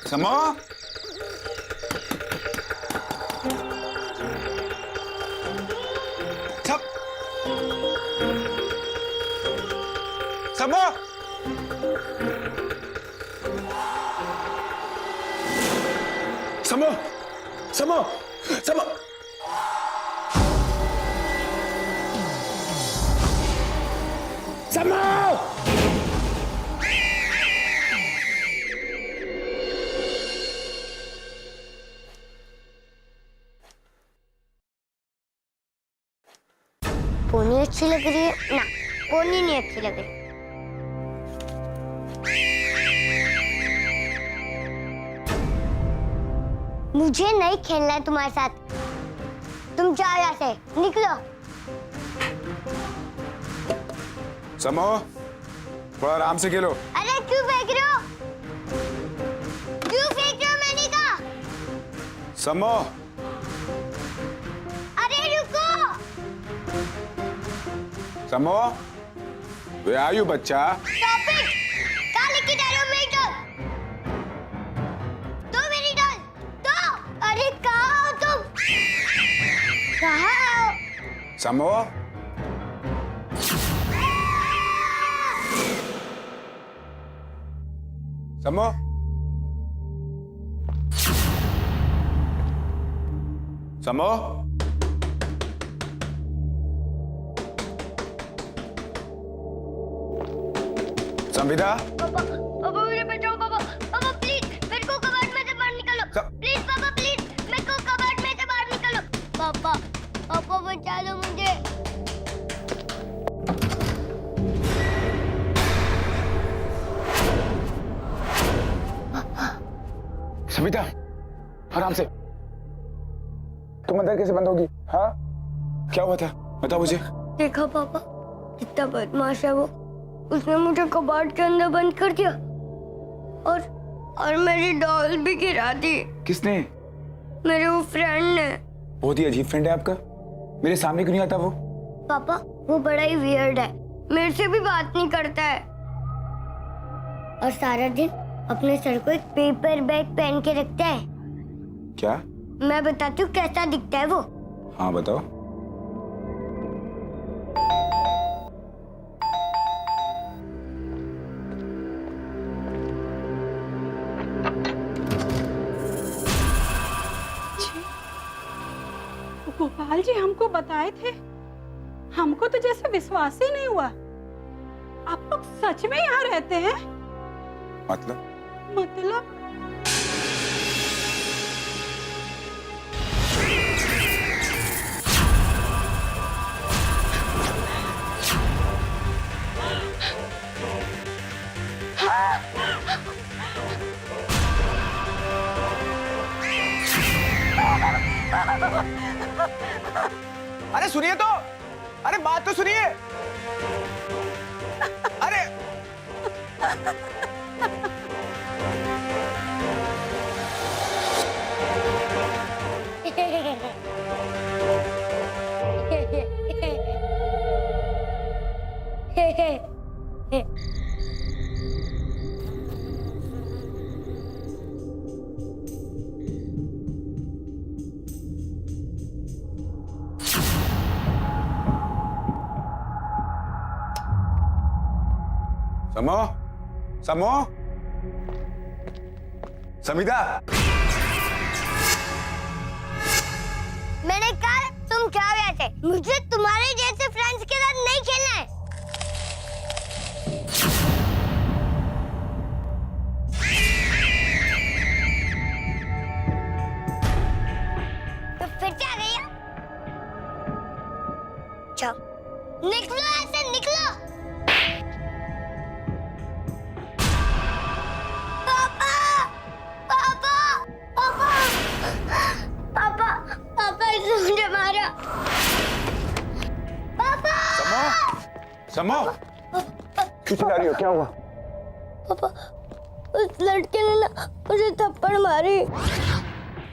समो, समो, समो, समो, समो, समो। पोनी अच्छी लग रही है ना? पोनी नहीं अच्छी लग रही। मुझे नहीं खेलना है तुम्हारे साथ। तुम जाओ यहाँ से, निकलो। समो, थोड़ा आराम से खेलो। अरे क्यों फेंक रहे हो? क्यों फेंक रहे हो? मैंने कहा। समो, अरे रुको। समो, वे आयु बच्चा। Stop it! कहाँ लेके जा रहे हो मेरी डॉल? दो मेरी डॉल, दो। अरे कहाँ हो तुम? कहाँ हो? समो, समो, समो, संविदा। पापा, पापा मुझे बचाओ पापा। पापा प्लीज मेरे को कबाड़ में से बाहर निकालो। प्लीज पापा प्लीज मेरे को कबाड़ में से बाहर निकालो। पापा, पापा बचा लो मुझे। संविदा, आराम से। तुम अंदर कैसे बंद होगी? हाँ, क्या हुआ था? बताओ मुझे। देखा पापा, कितना बदमाश है वो। उसने मुझे कबाड़ के अंदर बंद कर दिया और मेरी डॉल भी गिरा दी। किसने? मेरे वो फ्रेंड ने। बहुत ही अजीब फ्रेंड है आपका। मेरे सामने क्यों नहीं आता वो? पापा वो बड़ा ही वियर्ड है, मेरे से भी बात नहीं करता है और सारा दिन अपने सर को एक पेपर बैग पहन के रखता है। क्या? मैं बताती हूँ कैसा दिखता है वो। हाँ बताओ। गोपाल जी हमको बताए थे, हमको तो जैसे विश्वास ही नहीं हुआ। आप लोग सच में यहाँ रहते हैं? मतलब? अरे सुनिए तो, अरे बात तो सुनिए। अरे समो, समो, समिता। मैंने कहा तुम जाओ यहाँ से। मुझे तुम्हारे जैसे फ्रेंड्स के साथ नहीं खेलना है। तो फिर क्या गया? जाओ, निकलो ऐसे, निकलो। पापा, पापा, पापा, पापा, पापा इसने मुझे मारा। पापा, समो, क्यों चिल्ला रही हो? क्या हुआ? पापा उस लड़के ने ना मुझे थप्पड़ मारी।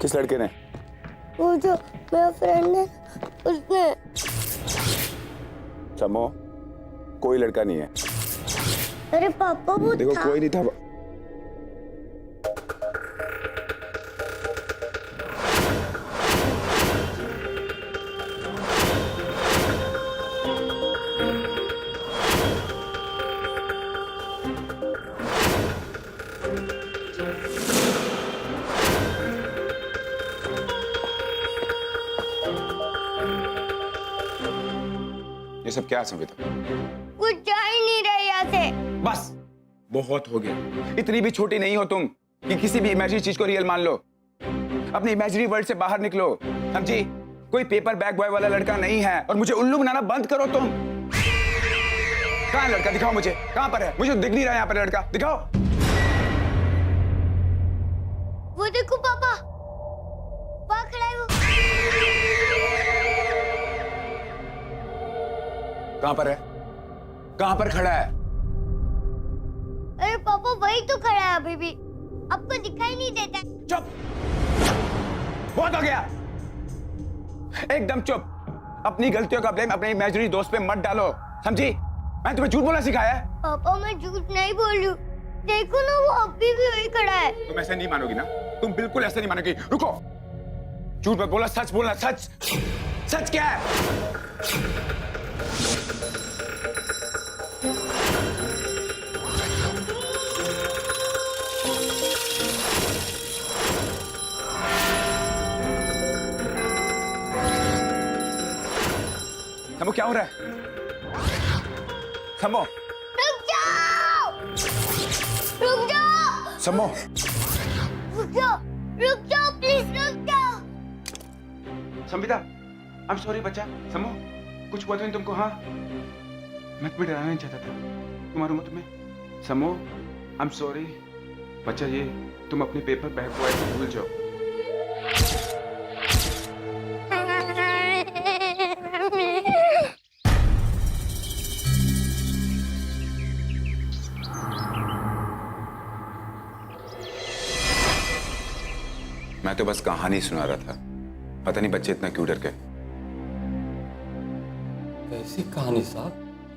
किस लड़के ने? वो जो मेरा फ्रेंड है उसने। समो, कोई लड़का नहीं है। अरे पापा वो देखो था। कोई नहीं था। ये सब क्या संविता? कुछ जा ही नहीं रहा यहाँ से। बस बहुत हो गया। इतनी भी छोटी नहीं हो तुम कि किसी भी इमेजिनरी चीज को रियल मान लो। अपने इमेजिनरी वर्ल्ड से बाहर निकलो, समझी? कोई पेपर बैग बॉय वाला लड़का नहीं है और मुझे उल्लू बनाना बंद करो तुम। कहाँ है लड़का? दिखाओ मुझे, कहाँ पर है? मुझे तो दिख नहीं रहा यहाँ पर लड़का, दिखाओ। वो देखो पापा, वहाँ खड़ा है वो। कहाँ पर है? कहाँ पर खड़ा है? अरे पापा वही तो खड़ा है अभी भी, आपको दिखाई नहीं देता? चुप, बहुत हो गया, एकदम चुप। अपनी गलतियों का ब्लेम अपने इमेजिनरी दोस्त पे मत डालो, समझी? मैंने तुम्हें झूठ बोलना सिखाया है? पापा मैं झूठ नहीं बोल रही हूँ, देखो ना वो अभी भी वही खड़ा है। तुम ऐसे नहीं मानोगी ना, तुम बिल्कुल ऐसे नहीं मानोगी। रुको, झूठ मत बोला, सच बोलना। सच सच क्या है? समो क्या हो रहा है? समो रुक जाओ, रुक जाओ, समो रुक जाओ, रुक जाओ, प्लीज रुक जाओ। संविदा, आई एम सॉरी बच्चा। समो कुछ हुआ तो नहीं तुमको? हाँ, मैं तुम्हें डराना नहीं चाहता था, तुम्हारे मुंह में। समो आई एम सॉरी बच्चा, ये तुम अपने पेपर बैग को ऐसे भूल जाओ। मैं तो बस कहानी सुना रहा था, पता नहीं बच्चे इतना क्यों डर गए। कैसी कहानी साहब?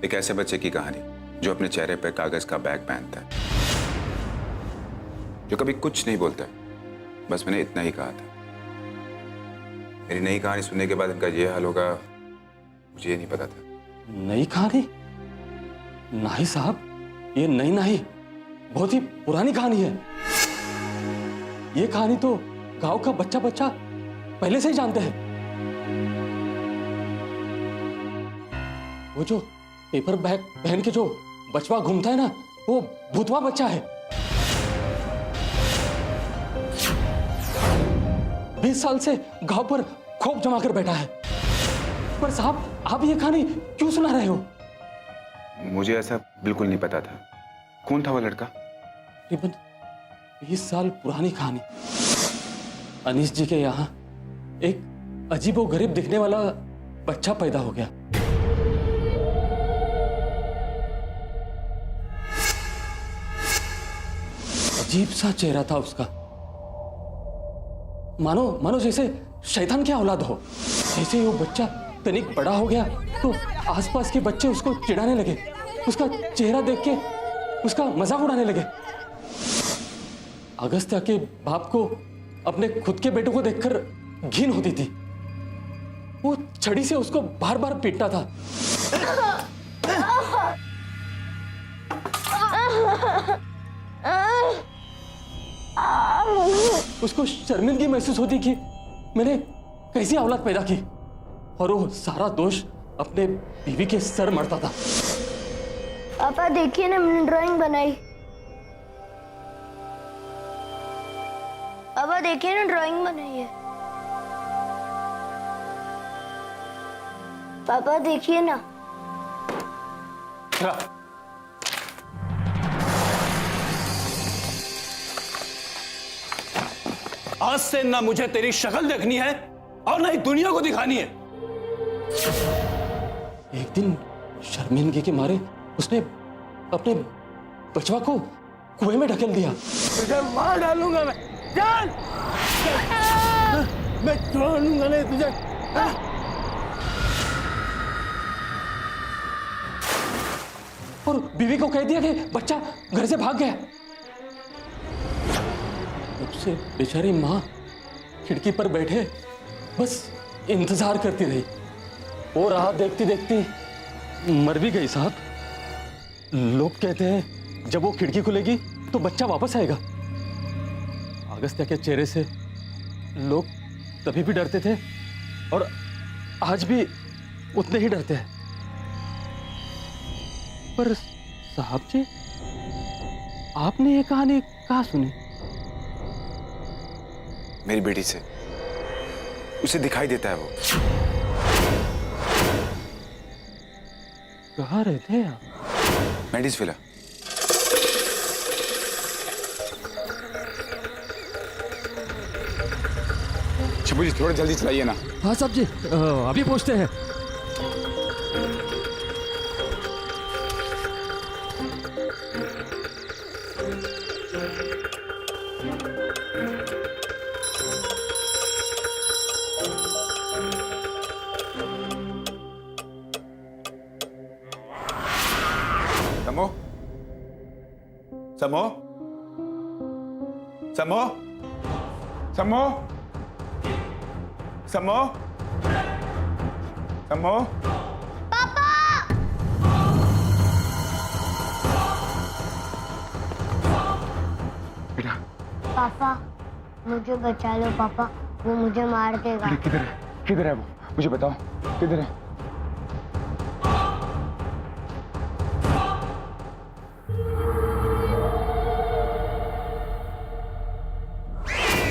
एक ऐसे बच्चे की कहानी जो अपने चेहरे पे कागज का बैग पहनता है, जो कभी कुछ नहीं बोलता है। बस मैंने इतना ही कहा था। मेरी नई कहानी सुनने के बाद इनका ये हाल होगा, मुझे ये नहीं पता था। नई कहानी? नहीं साहब, ये नई नहीं, बहुत ही पुरानी कहानी है। ये कहानी तो गांव का बच्चा बच्चा पहले से ही जानते हैं। वो जो पेपर बैग पहन के जो बचवा घूमता है ना, वो भूतवा बच्चा है। 20 साल से गांव पर खौफ जमा कर बैठा है। पर साहब, आप ये कहानी क्यों सुना रहे हो? मुझे ऐसा बिल्कुल नहीं पता था। कौन था वो लड़का? तकरीबन 20 साल पुरानी कहानी। अनीश जी के यहाँ एक अजीबोगरीब दिखने वाला बच्चा पैदा हो गया। अजीब सा चेहरा था उसका, मानो जैसे शैतान की औलाद हो। जैसे ही वो बच्चा तनिक बड़ा हो गया तो आसपास के बच्चे उसको चिढ़ाने लगे, उसका चेहरा देख के उसका मजाक उड़ाने लगे। अगस्त्या के बाप को अपने खुद के बेटों को देखकर घिन होती थी। वो छड़ी से उसको बार बार पीटता था। उसको शर्मिंदगी महसूस होती कि मैंने कैसी औलाद पैदा की, और वो सारा दोष अपने बीवी के सर मरता था। पापा देखिए ना, मैंने ड्राइंग बनाई। पापा देखिए ना, ड्राइंग बनाई है। पापा देखिए ना। आज से ना मुझे तेरी शक्ल देखनी है और ना ही दुनिया को दिखानी है। एक दिन शर्मिंदगी के मारे उसने अपने बचवा को कुएं में ढकेल दिया। तुझे मार डालूंगा मैं, जान! मैं छोड़ूंगा नहीं तुझे। और बीवी को कह दिया कि बच्चा घर से भाग गया। तब से बेचारी माँ खिड़की पर बैठे बस इंतजार करती रही। वो राह देखती देखती मर भी गई साहब। लोग कहते हैं जब वो खिड़की खुलेगी तो बच्चा वापस आएगा। अगस्त्या के चेहरे से लोग तभी भी डरते थे और आज भी उतने ही डरते हैं। पर साहब जी, आपने ये कहानी कहाँ सुनी? मेरी बेटी से। उसे दिखाई देता है वो। कहाँ रहते हैं आप? मेडिस विला। शंभू जी थोड़ा जल्दी चलाइए ना। हाँ साहब जी, अभी पहुँचते हैं। समो, समो, समो, समो, समो, समो। बेटा, पापा मुझे बचा लो पापा, वो मुझे मार देगा। बेटा किधर है? किधर है वो? मुझे बताओ, किधर है?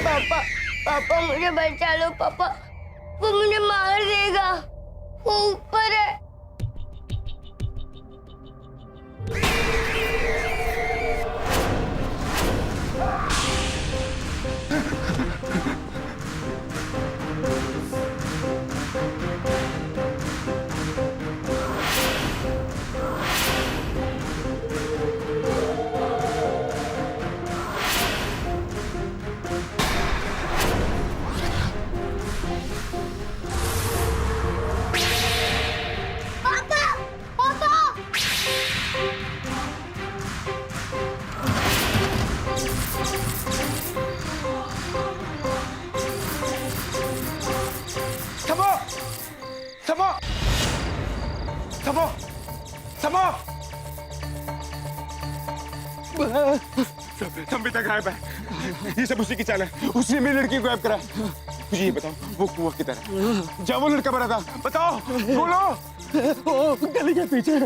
पापा पापा मुझे बचा लो पापा, वो मुझे मार देगा। वो ऊपर है। पापा पापा समो, समो, समो, समो। संबित गायब है। ये सब उसी की चाल है। उसने मेरी लड़की को गायब करा। मुझे ये बताओ, वो कुआं किधर है? जहाँ वो लड़का मरा था, बताओ, बोलो। गली के पीछे।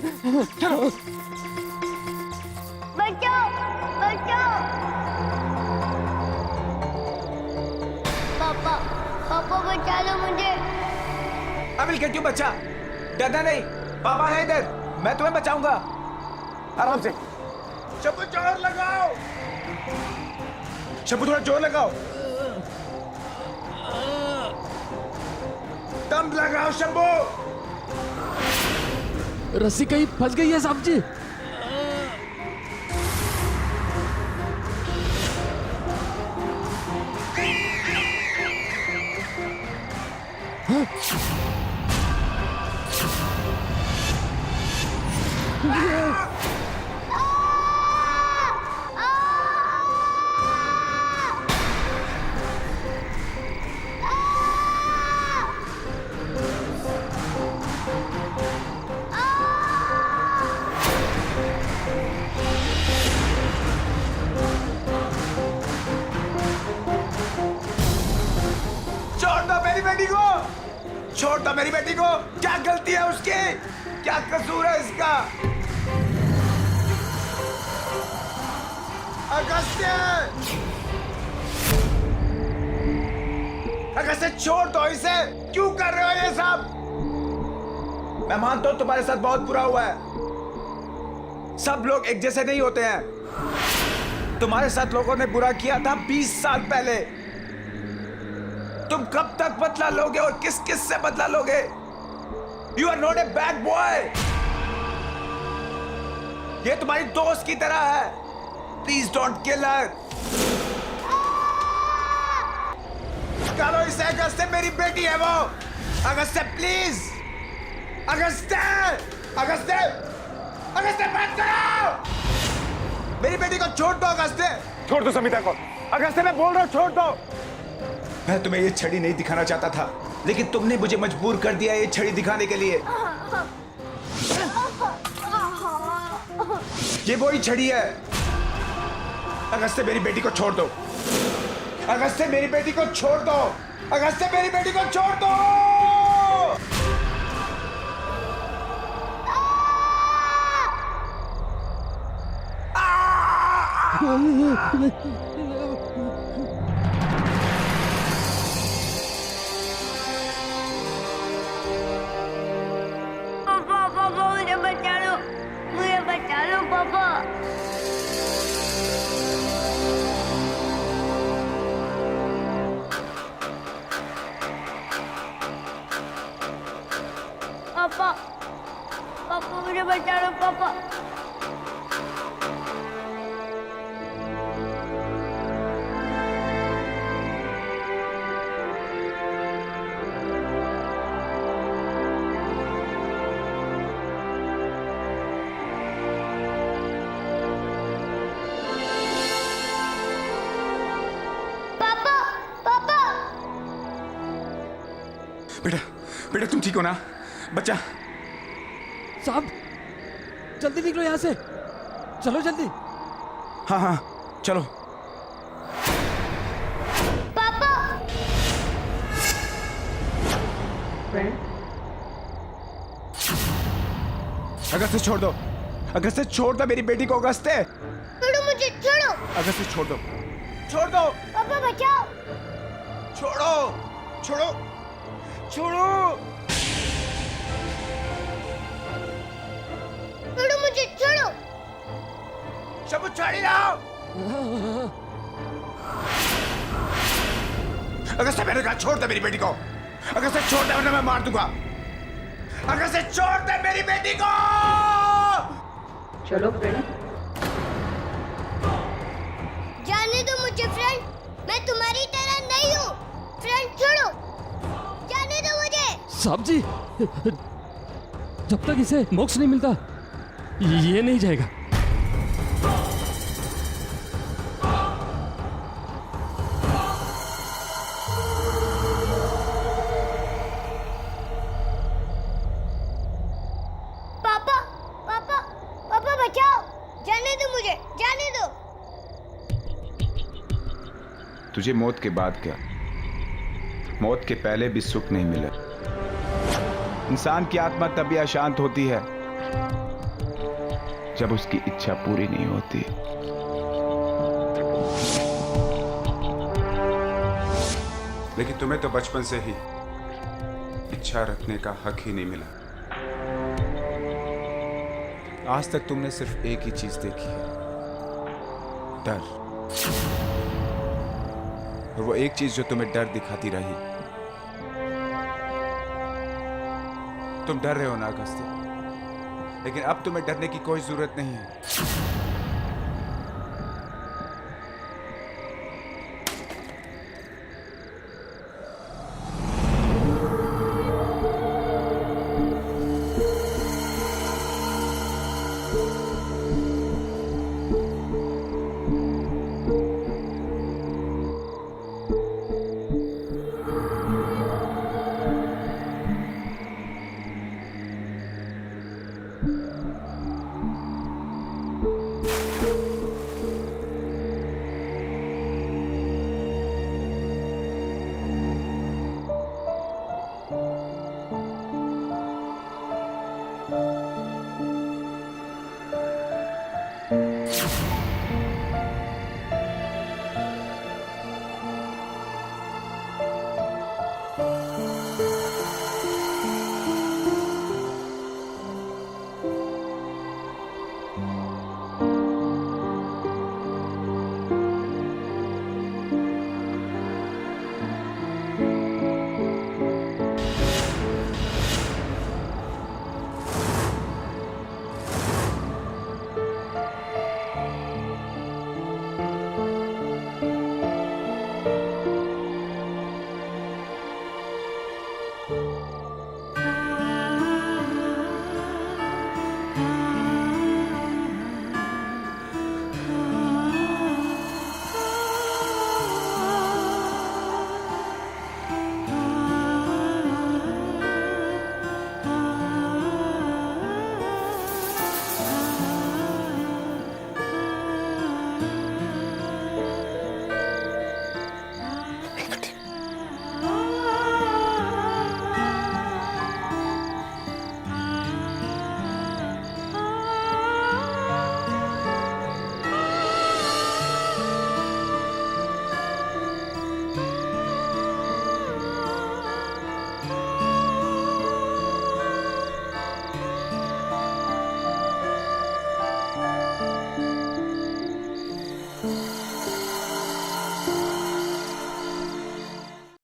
चलो। बचाओ बचाओ। पापा पापा बचा लो मुझे। I will get you बच्चा। डरना नहीं, पापा है इधर। मैं तुम्हें बचाऊंगा। आराम से। शंभू जोर लगाओ। शंभू थोड़ा जोर लगाओ। दम लगाओ शंभू। रस्सी कहीं फंस गई है साहब जी। छोड़ दो मेरी बेटी को। छोड़ दो मेरी बेटी को। क्या गलती है उसकी? क्या कसूर है इसका? अगस्त्य, अगस्त्य छोड़ दो इसे। क्यों कर रहे हो ये सब? मैं मानता हूं तुम्हारे साथ बहुत बुरा हुआ है। सब लोग एक जैसे नहीं होते हैं। तुम्हारे साथ लोगों ने बुरा किया था 20 साल पहले। तुम कब तक बदला लोगे और किस किस से बदला लोगे? You are not a bad boy. ये तुम्हारी दोस्त की तरह है। Please don't kill her. करो इसे अगस्त्य, मेरी बेटी है वो। अगस्त्य प्लीज। अगस्त्य, अगस्त्य, अगस्त्य मत करो। मेरी बेटी को छोड़ दो अगस्त्य। छोड़ दो समिता को। अगस्त्य मैं बोल रहा हूं छोड़ दो। मैं तुम्हें ये छड़ी नहीं दिखाना चाहता था, लेकिन तुमने मुझे मजबूर कर दिया ये छड़ी दिखाने के लिए। ये वही छड़ी है। अगस्त्य मेरी बेटी को छोड़ दो। अगस्त्य मेरी बेटी को छोड़ दो। अगस्त्य मेरी बेटी को छोड़ दो। पापा पापा मुझे बचा लो पापा। पापा पापा मुझे बचा लो पापा। पापा पापा बेटा बेटा तुम ठीक हो ना बच्चा? साहब जल्दी निकलो यहाँ से, चलो जल्दी। हाँ हाँ चलो। पापा अगस्त्य छोड़ दो, अगस्त्य छोड़ दो मेरी बेटी को। अगस्त्य छोड़ो मुझे, छोड़ो। अगस्त्य छोड़ दो, छोड़ दो, पापा बचाओ। छोड़ो छोड़ो छोड़ो। छोड़ो मुझे, छोड़ो। सब छाड़ी लाओ। अगस्त्य मैंने कहा छोड़ दे मेरी बेटी को। अगस्त्य छोड़ दे वरना मैं मार दूंगा। अगस्त्य छोड़ दे मेरी बेटी को। चलो फ्रेंड। जाने दो मुझे फ्रेंड, मैं तुम्हारी तरह नहीं हूँ। फ्रेंड छोड़ो, जाने दो मुझे। साहब जी, जब तक इसे मोक्ष नहीं मिलता ये नहीं जाएगा। पापा पापा पापा बचाओ, जाने दो मुझे, जाने दो। तुझे मौत के बाद क्या, मौत के पहले भी सुख नहीं मिला। इंसान की आत्मा तभी अशांत होती है जब उसकी इच्छा पूरी नहीं होती। लेकिन तुम्हें तो बचपन से ही इच्छा रखने का हक ही नहीं मिला। आज तक तुमने सिर्फ एक ही चीज देखी है, डर। और वो एक चीज जो तुम्हें डर दिखाती रही। तुम डर रहे हो ना अगस्त्य, लेकिन अब तुम्हें डरने की कोई जरूरत नहीं है।